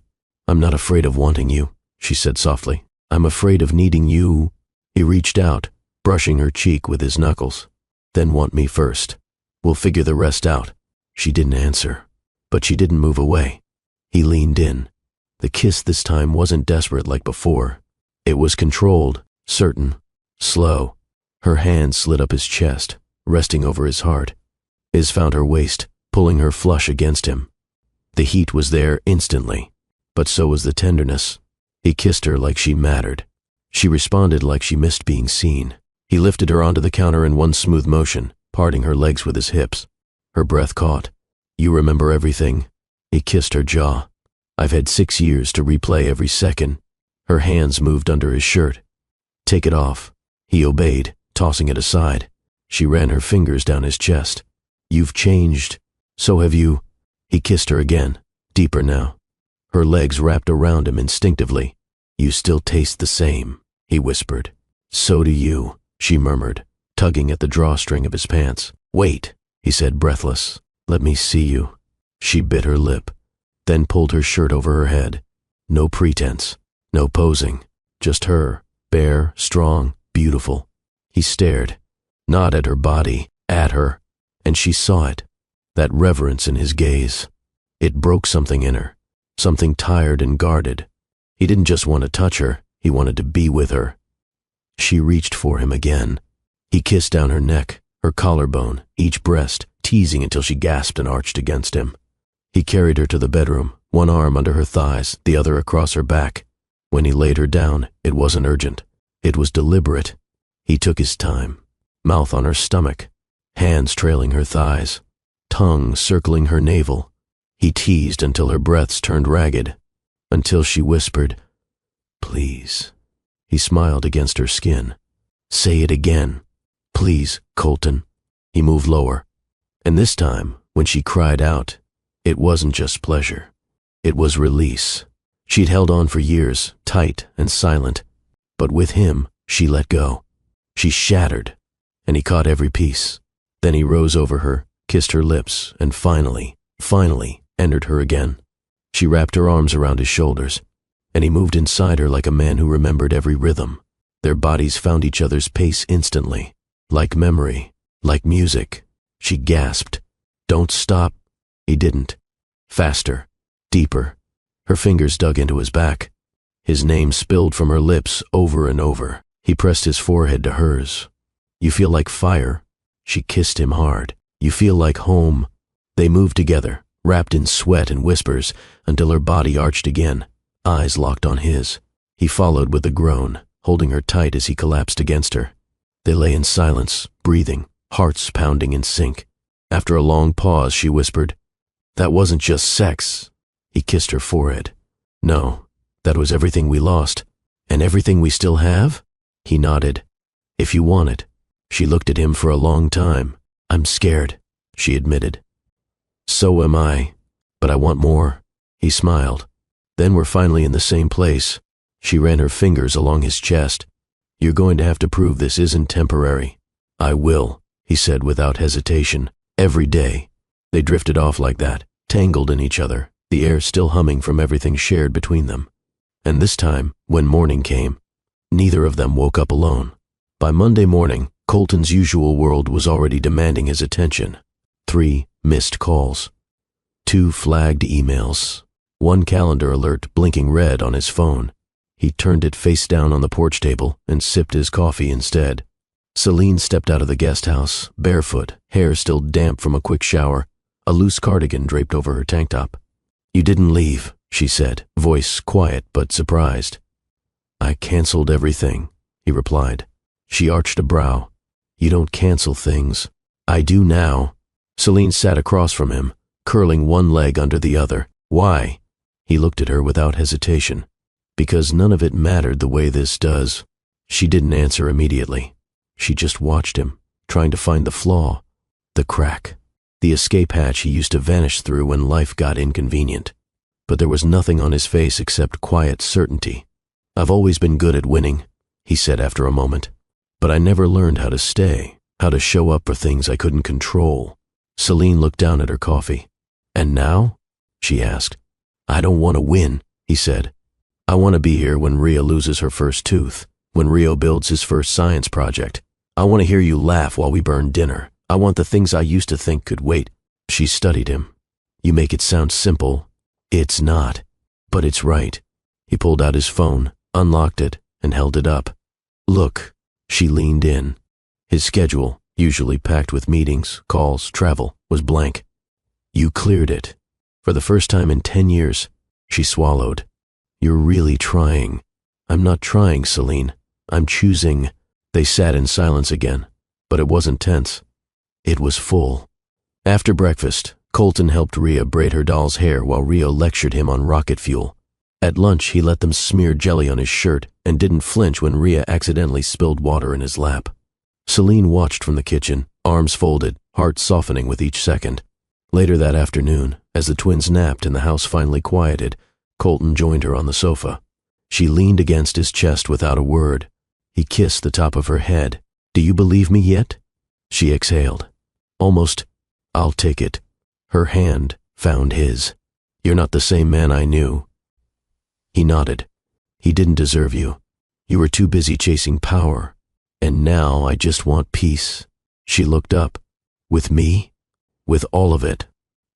I'm not afraid of wanting you, she said softly. I'm afraid of needing you. He reached out, brushing her cheek with his knuckles. Then want me first. We'll figure the rest out. She didn't answer, but she didn't move away. He leaned in. The kiss this time wasn't desperate like before. It was controlled, certain, slow. Her hand slid up his chest, resting over his heart. His found her waist, pulling her flush against him. The heat was there instantly, but so was the tenderness. He kissed her like she mattered. She responded like she missed being seen. He lifted her onto the counter in one smooth motion, parting her legs with his hips. Her breath caught. You remember everything? He kissed her jaw. I've had 6 years to replay every second. Her hands moved under his shirt. Take it off. He obeyed, tossing it aside. She ran her fingers down his chest. You've changed. So have you. He kissed her again, deeper now. Her legs wrapped around him instinctively. You still taste the same, he whispered. So do you, she murmured, tugging at the drawstring of his pants. Wait, he said, breathless. Let me see you. She bit her lip, then pulled her shirt over her head. No pretense, no posing, just her, bare, strong, beautiful. He stared, not at her body, at her, and she saw it, that reverence in his gaze. It broke something in her, something tired and guarded. He didn't just want to touch her, he wanted to be with her. She reached for him again. He kissed down her neck, her collarbone, each breast, teasing until she gasped and arched against him. He carried her to the bedroom, one arm under her thighs, the other across her back. When he laid her down, it wasn't urgent. It was deliberate. He took his time, mouth on her stomach, hands trailing her thighs, tongue circling her navel. He teased until her breaths turned ragged, until she whispered, Please. He smiled against her skin. Say it again. Please, Colton. He moved lower. And this time, when she cried out, it wasn't just pleasure. It was release. She'd held on for years, tight and silent. But with him, she let go. She shattered, and he caught every piece. Then he rose over her, kissed her lips, and finally entered her again. She wrapped her arms around his shoulders, and he moved inside her like a man who remembered every rhythm. Their bodies found each other's pace instantly, like memory, like music. She gasped, Don't stop. He didn't. Faster, deeper. Her fingers dug into his back. His name spilled from her lips over and over. He pressed his forehead to hers. You feel like fire. She kissed him hard. You feel like home. They moved together, wrapped in sweat and whispers, until her body arched again, eyes locked on his. He followed with a groan. holding her tight as he collapsed against her. They lay in silence, breathing, hearts pounding in sync. After a long pause, she whispered, "That wasn't just sex." He kissed her forehead. "No, that was everything we lost. And everything we still have?" He nodded. "If you want it." She looked at him for a long time. "I'm scared," she admitted. "So am I, but I want more." He smiled. "Then we're finally in the same place." She ran her fingers along his chest. "You're going to have to prove this isn't temporary." "I will," he said without hesitation. "Every day." They drifted off like that, tangled in each other, the air still humming from everything shared between them. And this time, when morning came, neither of them woke up alone. By Monday morning, Colton's usual world was already demanding his attention. 3 missed calls. 2 flagged emails. 1 calendar alert blinking red on his phone. He turned it face down on the porch table and sipped his coffee instead. Celine stepped out of the guest house, barefoot, hair still damp from a quick shower, a loose cardigan draped over her tank top. "You didn't leave," she said, voice quiet but surprised. "I canceled everything," he replied. She arched a brow. "You don't cancel things." "I do now." Celine sat across from him, curling one leg under the other. "Why?" He looked at her without hesitation. "Because none of it mattered the way this does." She didn't answer immediately. She just watched him, trying to find the flaw, the crack, the escape hatch he used to vanish through when life got inconvenient. But there was nothing on his face except quiet certainty. "I've always been good at winning," he said after a moment. "But I never learned how to stay, how to show up for things I couldn't control." Celine looked down at her coffee. "And now?" she asked. "I don't want to win," he said. "I want to be here when Rhea loses her first tooth, when Rio builds his first science project. I want to hear you laugh while we burn dinner. I want the things I used to think could wait." She studied him. "You make it sound simple." "It's not, but it's right." He pulled out his phone, unlocked it, and held it up. "Look." She leaned in. His schedule, usually packed with meetings, calls, travel, was blank. "You cleared it." For the first time in 10 years, she swallowed. "You're really trying." "I'm not trying, Celine. I'm choosing." They sat in silence again, but it wasn't tense. It was full. After breakfast, Colton helped Rhea braid her doll's hair while Rio lectured him on rocket fuel. At lunch, he let them smear jelly on his shirt and didn't flinch when Rhea accidentally spilled water in his lap. Celine watched from the kitchen, arms folded, heart softening with each second. Later that afternoon, as the twins napped and the house finally quieted, Colton joined her on the sofa. She leaned against his chest without a word. He kissed the top of her head. "Do you believe me yet?" She exhaled. Almost, "I'll take it." Her hand found his. "You're not the same man I knew." He nodded. "He didn't deserve you. You were too busy chasing power. And now I just want peace." She looked up. "With me?" "With all of it."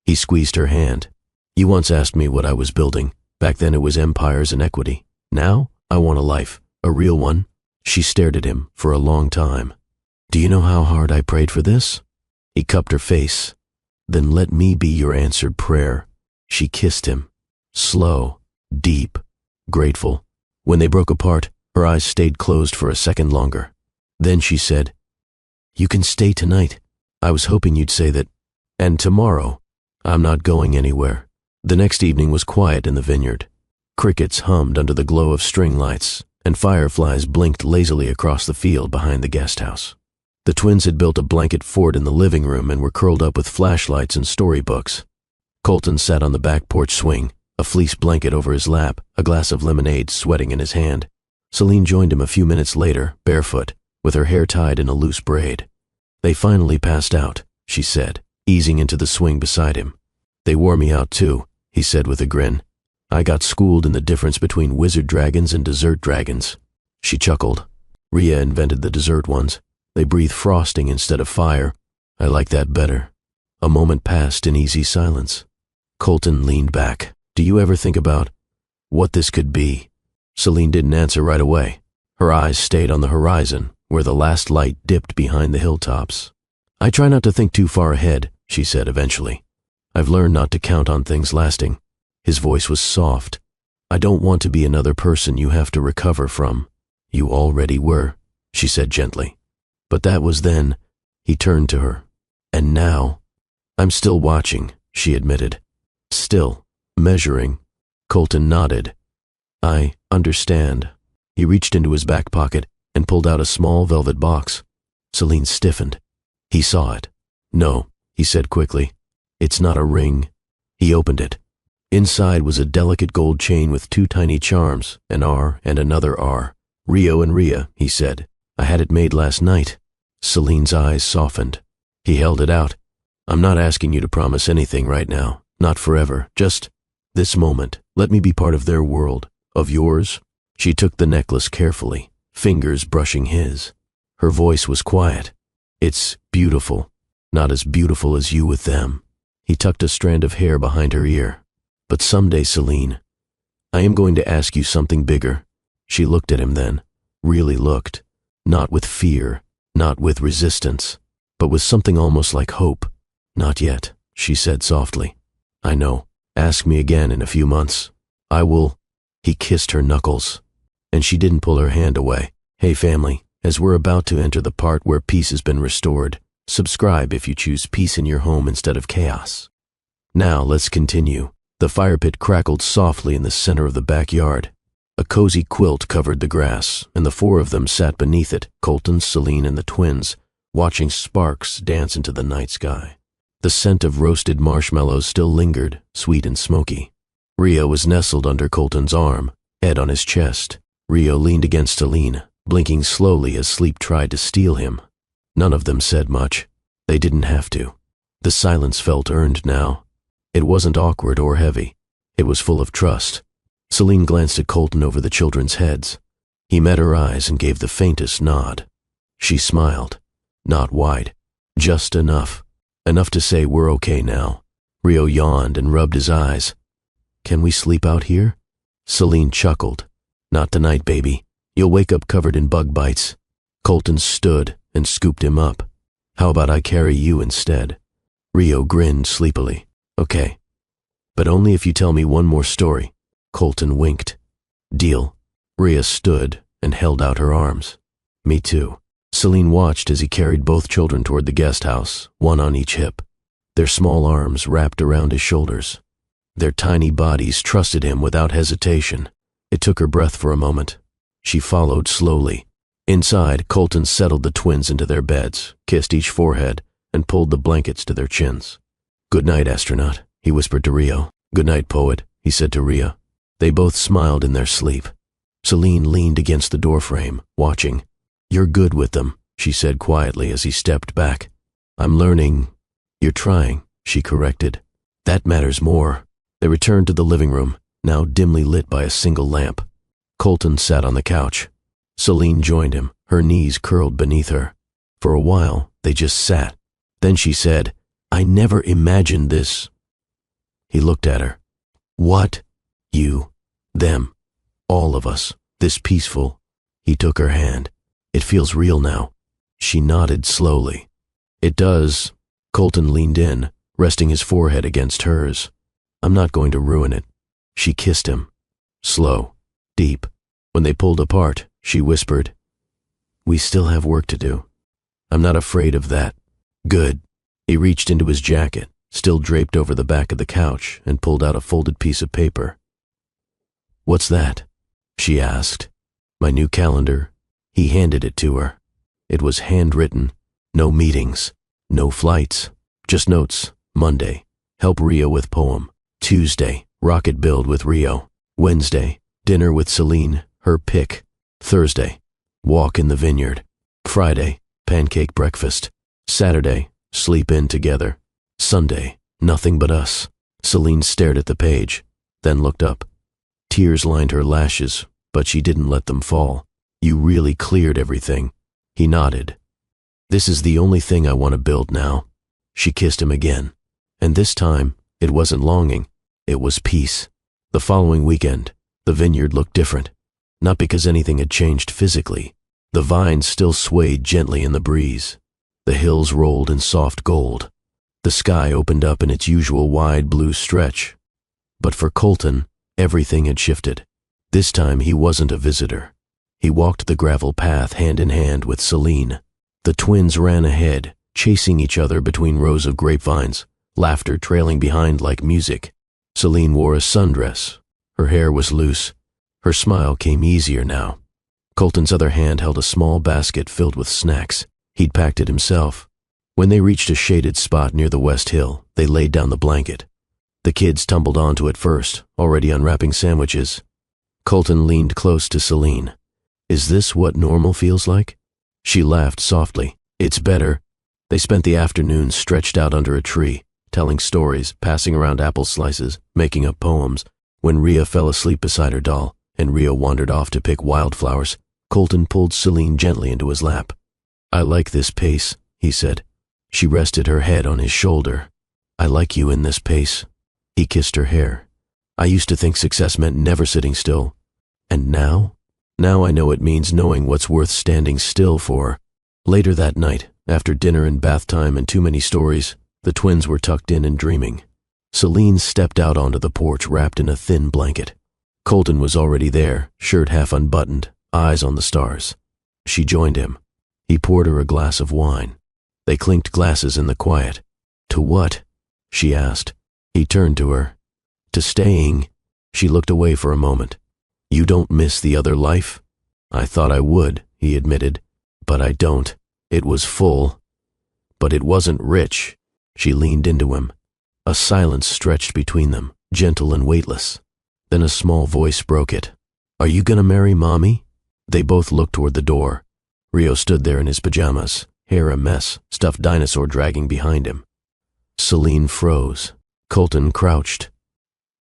He squeezed her hand. "You once asked me what I was building. Back then it was empires and equity. Now I want a life, a real one." She stared at him for a long time. "Do you know how hard I prayed for this?" He cupped her face. "Then let me be your answered prayer." She kissed him. Slow, deep, grateful. When they broke apart, her eyes stayed closed for a second longer. Then she said, "You can stay tonight. I was hoping you'd say that. And tomorrow, I'm not going anywhere." The next evening was quiet in the vineyard. Crickets hummed under the glow of string lights, and fireflies blinked lazily across the field behind the guest house. The twins had built a blanket fort in the living room and were curled up with flashlights and storybooks. Colton sat on the back porch swing, a fleece blanket over his lap, a glass of lemonade sweating in his hand. Celine joined him a few minutes later, barefoot, with her hair tied in a loose braid. "They finally passed out," she said, easing into the swing beside him. "They wore me out too," he said with a grin. "I got schooled in the difference between wizard dragons and dessert dragons." She chuckled. "Rhea invented the dessert ones. They breathe frosting instead of fire. I like that better." A moment passed in easy silence. Colton leaned back. "Do you ever think about what this could be?" Celine didn't answer right away. Her eyes stayed on the horizon, where the last light dipped behind the hilltops. "I try not to think too far ahead," she said eventually. "I've learned not to count on things lasting." His voice was soft. "I don't want to be another person you have to recover from." You already were, she said gently. But that was then. He turned to her. And now? I'm still watching, she admitted. Still, measuring. Colton nodded. I understand. He reached into his back pocket and pulled out a small velvet box. Celine stiffened. He saw it. No, he said quickly. It's not a ring. He opened it. Inside was a delicate gold chain with 2 tiny charms, an R and another R. Rio and Rhea, he said. I had it made last night. Celine's eyes softened. He held it out. I'm not asking you to promise anything right now. Not forever. Just this moment. Let me be part of their world. Of yours? She took the necklace carefully, fingers brushing his. Her voice was quiet. It's beautiful. Not as beautiful as you with them. He tucked a strand of hair behind her ear. But someday, Celine, I am going to ask you something bigger. She looked at him then, really looked. Not with fear, not with resistance, but with something almost like hope. Not yet, she said softly. I know. Ask me again in a few months. I will. He kissed her knuckles. And she didn't pull her hand away. Hey family, as we're about to enter the part where peace has been restored, subscribe if you choose peace in your home instead of chaos. Now let's continue. The fire pit crackled softly in the center of the backyard. A cozy quilt covered the grass, and the 4 of them sat beneath it, Colton, Celine, and the twins, watching sparks dance into the night sky. The scent of roasted marshmallows still lingered, sweet and smoky. Rio was nestled under Colton's arm, head on his chest. Rio leaned against Celine, blinking slowly as sleep tried to steal him. None of them said much. They didn't have to. The silence felt earned now. It wasn't awkward or heavy. It was full of trust. Celine glanced at Colton over the children's heads. He met her eyes and gave the faintest nod. She smiled. Not wide. Just enough. Enough to say we're okay now. Rio yawned and rubbed his eyes. Can we sleep out here? Celine chuckled. Not tonight, baby. You'll wake up covered in bug bites. Colton stood and scooped him up. How about I carry you instead? Rio grinned sleepily. Okay. But only if you tell me one more story. Colton winked. Deal. Rhea stood and held out her arms. Me too. Celine watched as he carried both children toward the guest house, one on each hip. Their small arms wrapped around his shoulders. Their tiny bodies trusted him without hesitation. It took her breath for a moment. She followed slowly. Inside, Colton settled the twins into their beds, kissed each forehead, and pulled the blankets to their chins. Good night, astronaut, he whispered to Rio. Good night, poet, he said to Rhea. They both smiled in their sleep. Celine leaned against the doorframe, watching. You're good with them, she said quietly as he stepped back. I'm learning. You're trying, she corrected. That matters more. They returned to the living room, now dimly lit by a single lamp. Colton sat on the couch. Celine joined him, her knees curled beneath her. For a while, they just sat. Then she said, I never imagined this. He looked at her. What? You, them, all of us, this peaceful. He took her hand. It feels real now. She nodded slowly. It does. Colton leaned in, resting his forehead against hers. I'm not going to ruin it. She kissed him. Slow, deep. When they pulled apart, she whispered, We still have work to do. I'm not afraid of that. Good. He reached into his jacket, still draped over the back of the couch, and pulled out a folded piece of paper. What's that? She asked. My new calendar. He handed it to her. It was handwritten. No meetings. No flights. Just notes. Monday. Help Rio with poem. Tuesday. Rocket build with Rio. Wednesday. Dinner with Celine. Her pick. Thursday. Walk in the vineyard. Friday. Pancake breakfast. Saturday. Sleep in together. Sunday. Nothing but us. Celine stared at the page, then looked up. Tears lined her lashes, but she didn't let them fall. You really cleared everything. He nodded. This is the only thing I want to build now. She kissed him again. And this time, it wasn't longing. It was peace. The following weekend, the vineyard looked different. Not because anything had changed physically. The vines still swayed gently in the breeze. The hills rolled in soft gold. The sky opened up in its usual wide blue stretch. But for Colton, everything had shifted. This time he wasn't a visitor. He walked the gravel path hand in hand with Celine. The twins ran ahead, chasing each other between rows of grapevines, laughter trailing behind like music. Celine wore a sundress. Her hair was loose. Her smile came easier now. Colton's other hand held a small basket filled with snacks. He'd packed it himself. When they reached a shaded spot near the West Hill, they laid down the blanket. The kids tumbled onto it first, already unwrapping sandwiches. Colton leaned close to Celine. "Is this what normal feels like?" She laughed softly. "It's better." They spent the afternoon stretched out under a tree, telling stories, passing around apple slices, making up poems. When Rhea fell asleep beside her doll, and Rio wandered off to pick wildflowers, Colton pulled Celine gently into his lap. "I like this pace," he said. She rested her head on his shoulder. "I like you in this pace." He kissed her hair. "I used to think success meant never sitting still. And now? Now I know it means knowing what's worth standing still for." Later that night, after dinner and bath time and too many stories, the twins were tucked in and dreaming. Celine stepped out onto the porch wrapped in a thin blanket. Colton was already there, shirt half unbuttoned, eyes on the stars. She joined him. He poured her a glass of wine. They clinked glasses in the quiet. "To what?" she asked. He turned to her. "To staying." She looked away for a moment. "You don't miss the other life?" "I thought I would," he admitted. "But I don't. It was full. But it wasn't rich." She leaned into him. A silence stretched between them, gentle and weightless. Then a small voice broke it. "Are you gonna marry Mommy?" They both looked toward the door. Rio stood there in his pajamas, hair a mess, stuffed dinosaur dragging behind him. Celine froze. Colton crouched.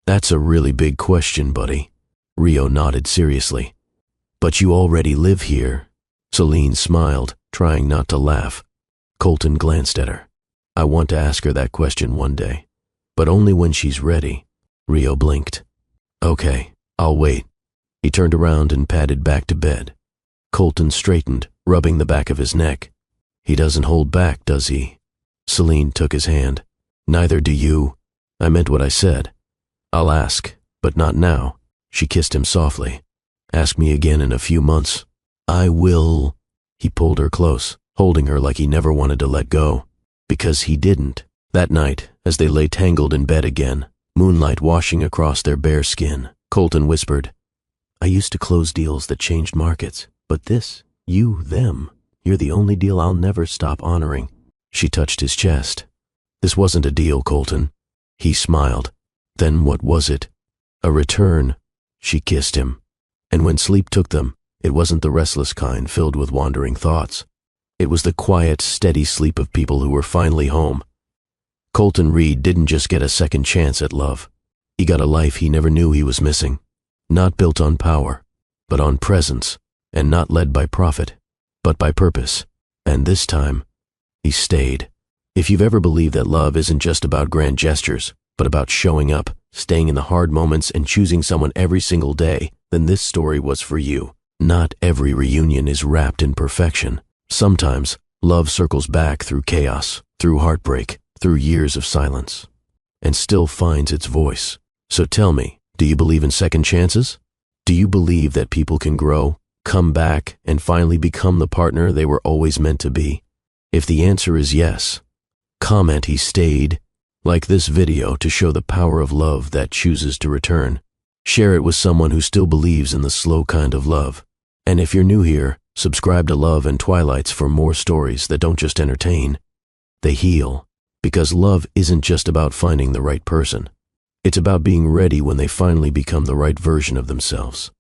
"That's a really big question, buddy." Rio nodded seriously. "But you already live here." Celine smiled, trying not to laugh. Colton glanced at her. "I want to ask her that question one day, but only when she's ready." Rio blinked. "Okay, I'll wait." He turned around and padded back to bed. Colton straightened, rubbing the back of his neck. "He doesn't hold back, does he?" Celine took his hand. "Neither do you. I meant what I said. I'll ask, but not now." She kissed him softly. "Ask me again in a few months." "I will." He pulled her close, holding her like he never wanted to let go. Because he didn't. That night, as they lay tangled in bed again, moonlight washing across their bare skin, Colton whispered, "I used to close deals that changed markets, but this, you, them, you're the only deal I'll never stop honoring." She touched his chest. "This wasn't a deal, Colton." He smiled. "Then what was it?" "A return." She kissed him. And when sleep took them, it wasn't the restless kind filled with wandering thoughts. It was the quiet, steady sleep of people who were finally home. Colton Reed didn't just get a second chance at love. He got a life he never knew he was missing. Not built on power, but on presence, and not led by profit, but by purpose. And this time, he stayed. If you've ever believed that love isn't just about grand gestures, but about showing up, staying in the hard moments, and choosing someone every single day, then this story was for you. Not every reunion is wrapped in perfection. Sometimes, love circles back through chaos, through heartbreak, through years of silence, and still finds its voice. So tell me, do you believe in second chances? Do you believe that people can grow, come back, and finally become the partner they were always meant to be? If the answer is yes, comment "he stayed," like this video to show the power of love that chooses to return. Share it with someone who still believes in the slow kind of love. And if you're new here, subscribe to Love and Twilights for more stories that don't just entertain, they heal. Because love isn't just about finding the right person. It's about being ready when they finally become the right version of themselves.